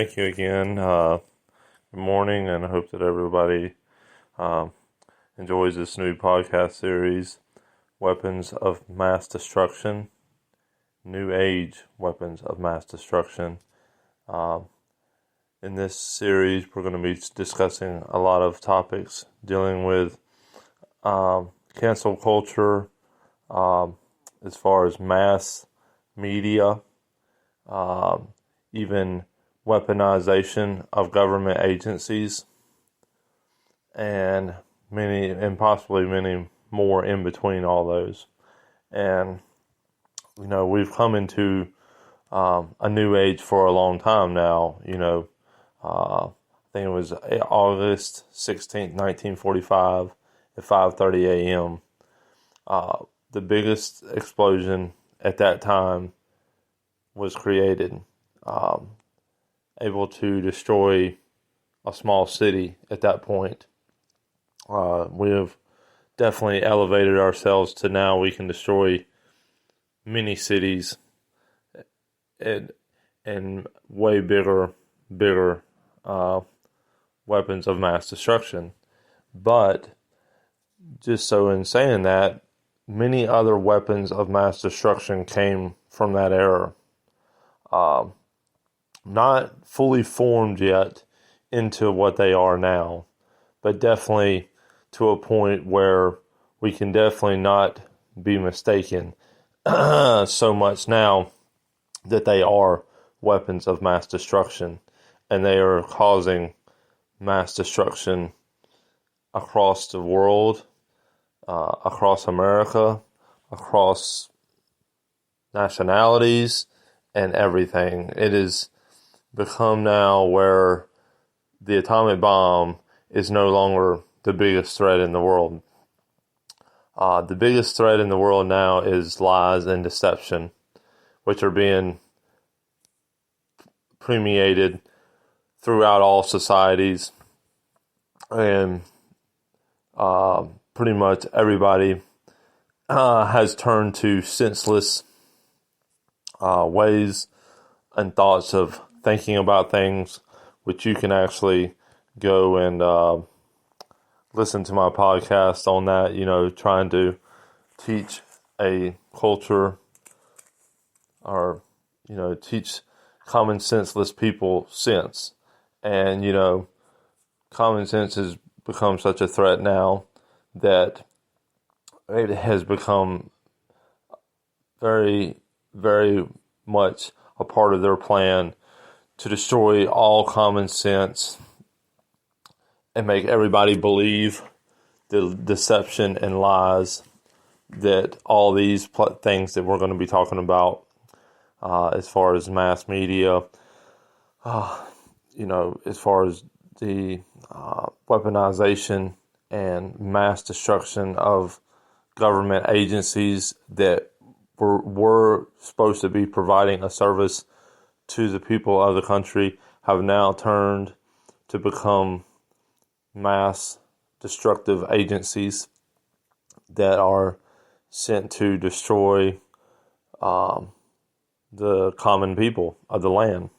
thank you again. Good morning, and I hope that everybody um, enjoys this new podcast series, Weapons of Mass Destruction, New Age Weapons of Mass Destruction. Um, in this series, we're going to be discussing a lot of topics dealing with cancel culture, as far as mass media, even weaponization of government agencies, and possibly many more in between all those. And we've come into a new age for a long time now. I think it was August 16th, 1945 at 5:30 a.m. The biggest explosion at that time was created, able to destroy a small city at that point. We have definitely elevated ourselves to now we can destroy many cities and way bigger weapons of mass destruction. But just so in saying that, many other weapons of mass destruction came from that era. Not fully formed yet into what they are now, but definitely to a point where we can definitely not be mistaken so much now that they are weapons of mass destruction, and they are causing mass destruction across the world, across America, across nationalities, and everything. It has become now where the atomic bomb is no longer the biggest threat in the world. The biggest threat in the world now is lies and deception, which are being permeated throughout all societies, and pretty much everybody has turned to senseless ways and thoughts of thinking about things, which you can actually go and listen to my podcast on that, trying to teach a culture, or, teach common senseless people sense. And, common sense has become such a threat now that it has become very, very much a part of their plan to destroy all common sense and make everybody believe the deception and lies that all these things that we're going to be talking about, as far as mass media, as far as the weaponization and mass destruction of government agencies that were supposed to be providing a service to the people of the country, have now turned to become mass destructive agencies that are sent to destroy the common people of the land.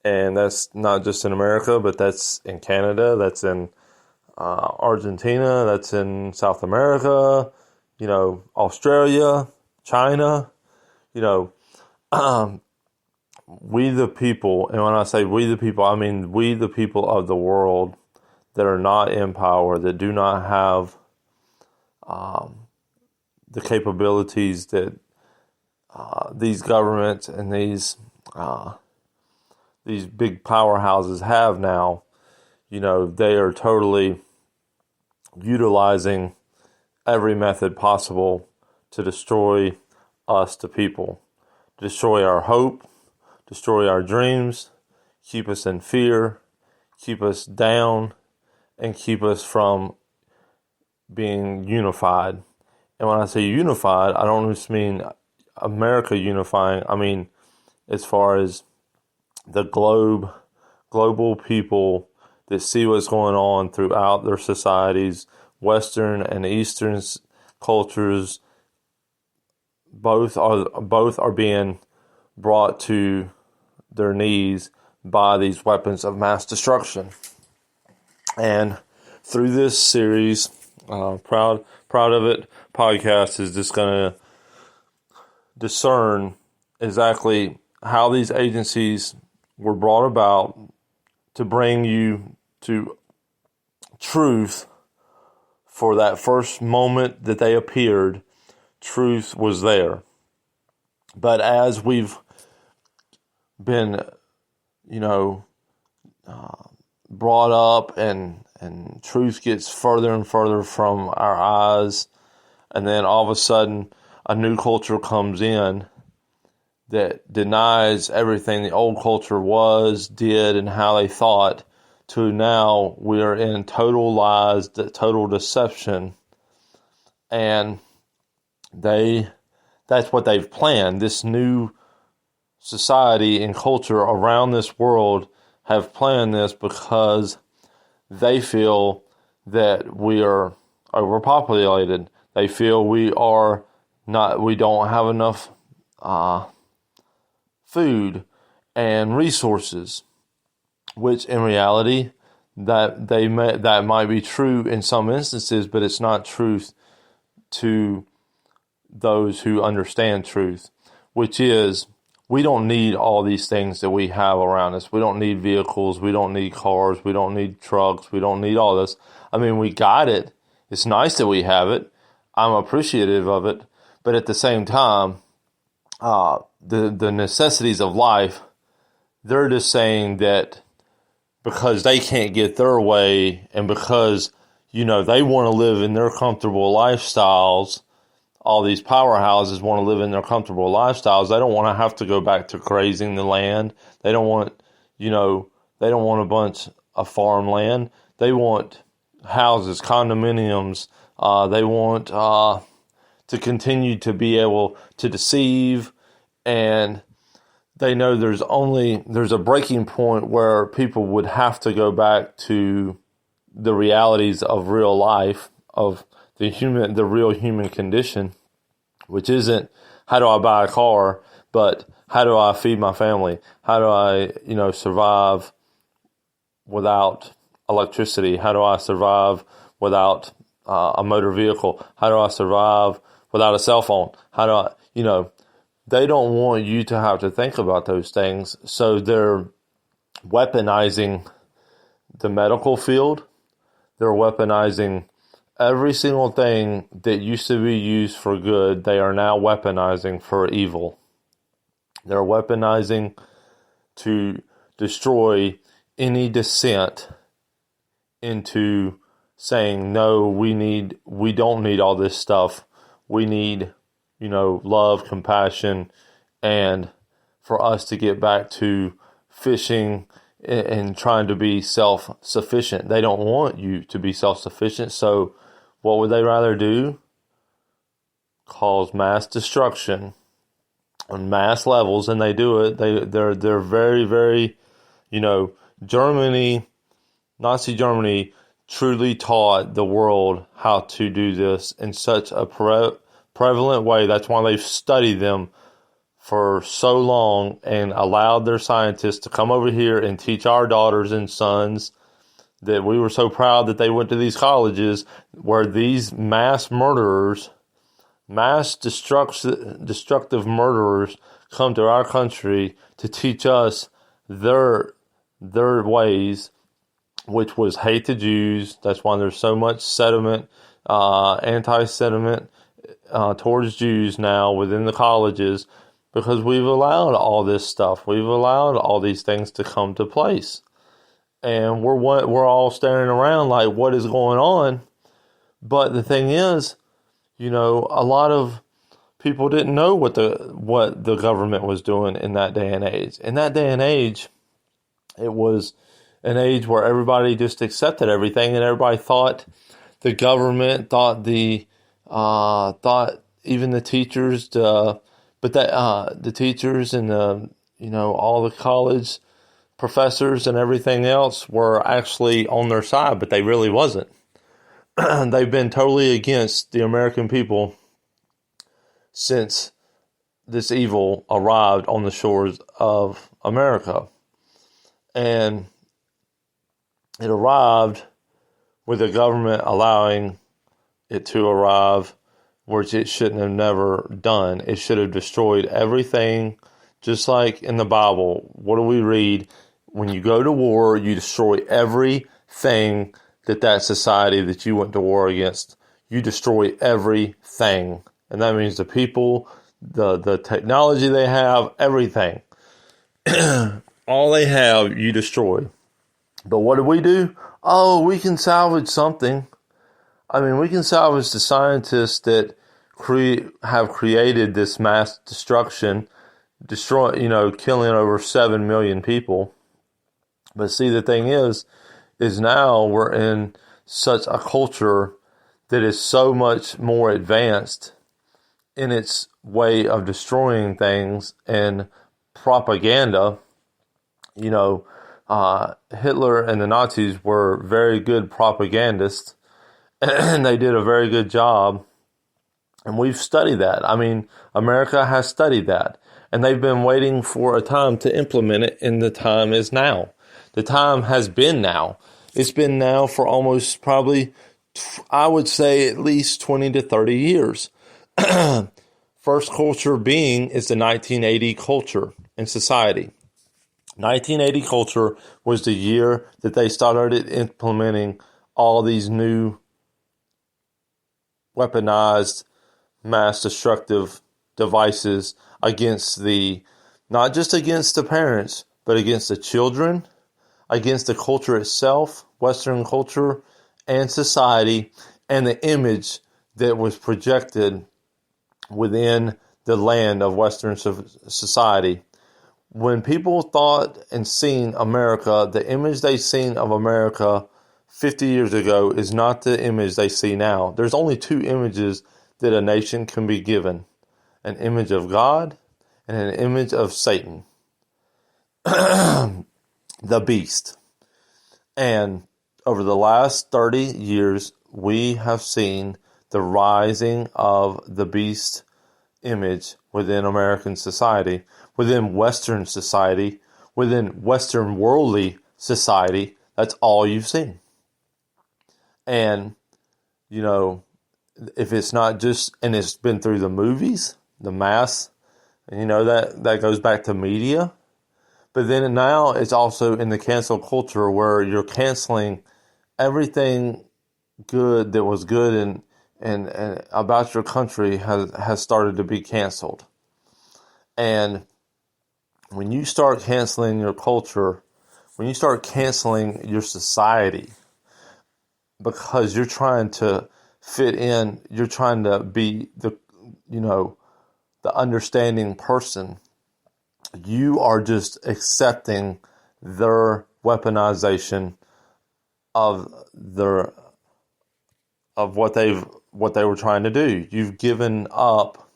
And that's not just in America, but that's in Canada, that's in Argentina, that's in South America, Australia, China, we the people, and when I say we the people, I mean we the people of the world that are not in power, that do not have the capabilities that these governments and these big powerhouses have now. They are totally utilizing every method possible to destroy us, the people, destroy our hope, destroy our dreams, keep us in fear, keep us down, and keep us from being unified. And when I say unified, I don't just mean America unifying. I mean, as far as the global people that see what's going on throughout their societies, Western and Eastern cultures, both are being brought to their knees by these weapons of mass destruction. And through this series, Proud of It podcast is just going to discern exactly how these agencies were brought about to bring you to truth. For that first moment that they appeared, truth was there. But as we've been, brought up and truth gets further and further from our eyes, and then all of a sudden a new culture comes in that denies everything the old culture was, did, and how they thought, to now we are in total lies, total deception, and that's what they've planned. This new society and culture around this world have planned this because they feel that we are overpopulated. They feel we don't have enough food and resources, which in reality that might be true in some instances, but it's not truth to those who understand truth, which is we don't need all these things that we have around us. We don't need vehicles. We don't need cars. We don't need trucks. We don't need all this. I mean, we got it. It's nice that we have it. I'm appreciative of it. But at the same time, the necessities of life, they're just saying that because they can't get their way and because, they want to live in their comfortable lifestyles, all these powerhouses want to live in their comfortable lifestyles. They don't want to have to go back to grazing the land. They don't want, they don't want a bunch of farmland. They want houses, condominiums. They want to continue to be able to deceive, and they know there's a breaking point where people would have to go back to the realities of real life, of the real human condition, which isn't how do I buy a car, but how do I feed my family? How do I, survive without electricity? How do I survive without a motor vehicle? How do I survive without a cell phone? How do I, they don't want you to have to think about those things. So they're weaponizing the medical field. They're weaponizing every single thing that used to be used for good. They are now weaponizing for evil. They're weaponizing to destroy any dissent into saying, no, we don't need all this stuff. We need, love, compassion, and for us to get back to fishing and trying to be self-sufficient. They don't want you to be self-sufficient. So what would they rather do? Cause mass destruction on mass levels, and they do it. They're very, very, Nazi Germany truly taught the world how to do this in such a prevalent way. That's why they've studied them for so long and allowed their scientists to come over here and teach our daughters and sons, that we were so proud that they went to these colleges where these mass murderers, mass destructive murderers come to our country to teach us their ways, which was hate the Jews. That's why there's so much anti-sentiment towards Jews now within the colleges, because we've allowed all this stuff. We've allowed all these things to come to place. And we're all staring around like, what is going on? But the thing is, a lot of people didn't know what the government was doing in that day and age. In that day and age, it was an age where everybody just accepted everything, and everybody thought the government, thought even the teachers, the teachers and all the college professors and everything else were actually on their side, but they really wasn't. They've been totally against the American people since this evil arrived on the shores of America. And it arrived with the government allowing it to arrive, which it shouldn't have never done. It should have destroyed everything, just like in the Bible. What do we read? When you go to war, you destroy everything that society that you went to war against. You destroy everything. And that means the people, the technology they have, everything. All they have, you destroy. But what do? Oh, we can salvage something. I mean, we can salvage the scientists that have created this mass destruction, killing over 7 million people. But see, the thing is now we're in such a culture that is so much more advanced in its way of destroying things and propaganda. Hitler and the Nazis were very good propagandists, and they did a very good job. And we've studied that. I mean, America has studied that. And they've been waiting for a time to implement it, and the time is now. The time has been now. It's been now for almost probably, I would say, at least 20 to 30 years. First culture being is the 1980 culture in society. 1980 culture was the year that they started implementing all these new weaponized mass destructive devices against not just against the parents, but against the children, against the culture itself, Western culture and society, and the image that was projected within the land of Western society. When people thought and seen America, the image they seen of America 50 years ago is not the image they see now. There's only two images that a nation can be given: an image of God and an image of Satan, the beast. And over the last 30 years, we have seen the rising of the beast image within American society, within Western society, within Western worldly society. That's all you've seen. And, if it's not just, and it's been through the movies, the mass, and that goes back to media. But then now it's also in the cancel culture where you're canceling everything good that was good and about your country has started to be canceled. And when you start canceling your culture, when you start canceling your society, because you're trying to fit in, you're trying to be the understanding person, you are just accepting their weaponization of what they were trying to do. You've given up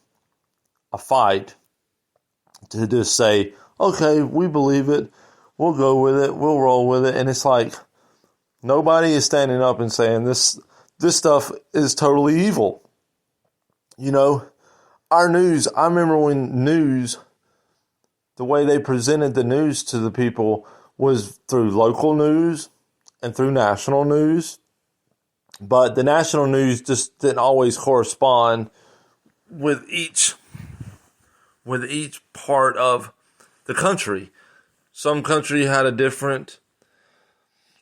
a fight to just say, okay, we believe it, we'll go with it, we'll roll with it. And it's like nobody is standing up and saying this stuff is totally evil. Our news, I remember when news, the way they presented the news to the people was through local news and through national news. But the national news just didn't always correspond with each part of the country. Some country had a different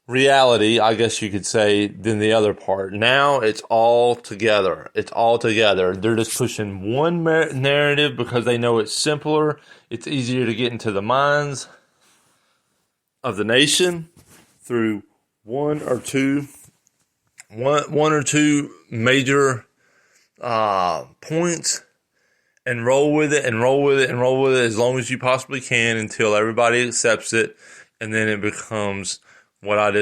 reality, I guess you could say, than the other part. Now it's all together. They're just pushing one narrative because they know it's simpler. It's easier to get into the minds of the nation through one or two major points, and roll with it as long as you possibly can until everybody accepts it, and then it becomes what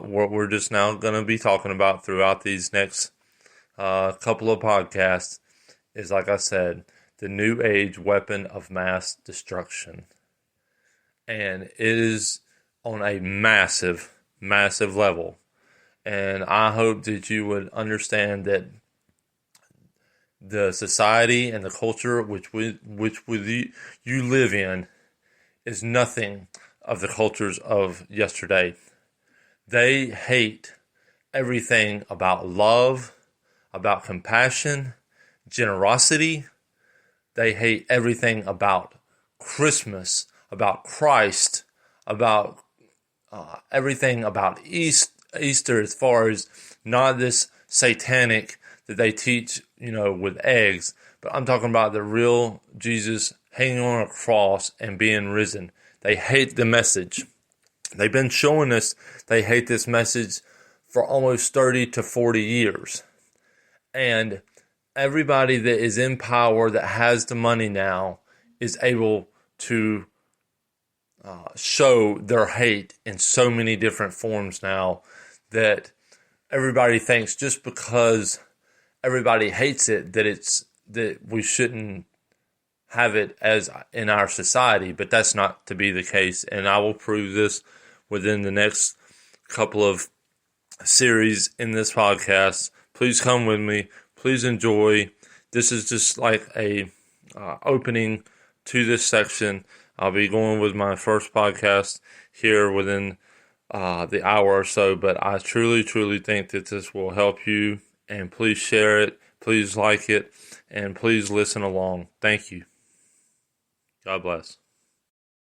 we're just now going to be talking about throughout these next couple of podcasts is, like I said, the new age weapon of mass destruction. And it is on a massive, massive level. And I hope that you would understand that the society and the culture which you live in is nothing of the cultures of yesterday. They hate everything about love, about compassion, generosity. They hate everything about Christmas, about Christ, about everything about Easter, as far as not this satanic that they teach, with eggs, but I'm talking about the real Jesus hanging on a cross and being risen. They hate the message. They've been showing us they hate this message for almost 30 to 40 years. And everybody that is in power, that has the money now, is able to show their hate in so many different forms now, that everybody thinks just because everybody hates it that we shouldn't have it as in our society. But that's not to be the case, and I will prove this within the next couple of series in this podcast. Please come with me. Please enjoy. This is just like a opening to this section. I'll be going with my first podcast here within the hour or so, but I truly, truly think that this will help you, and please share it, please like it, and please listen along. Thank you. God bless.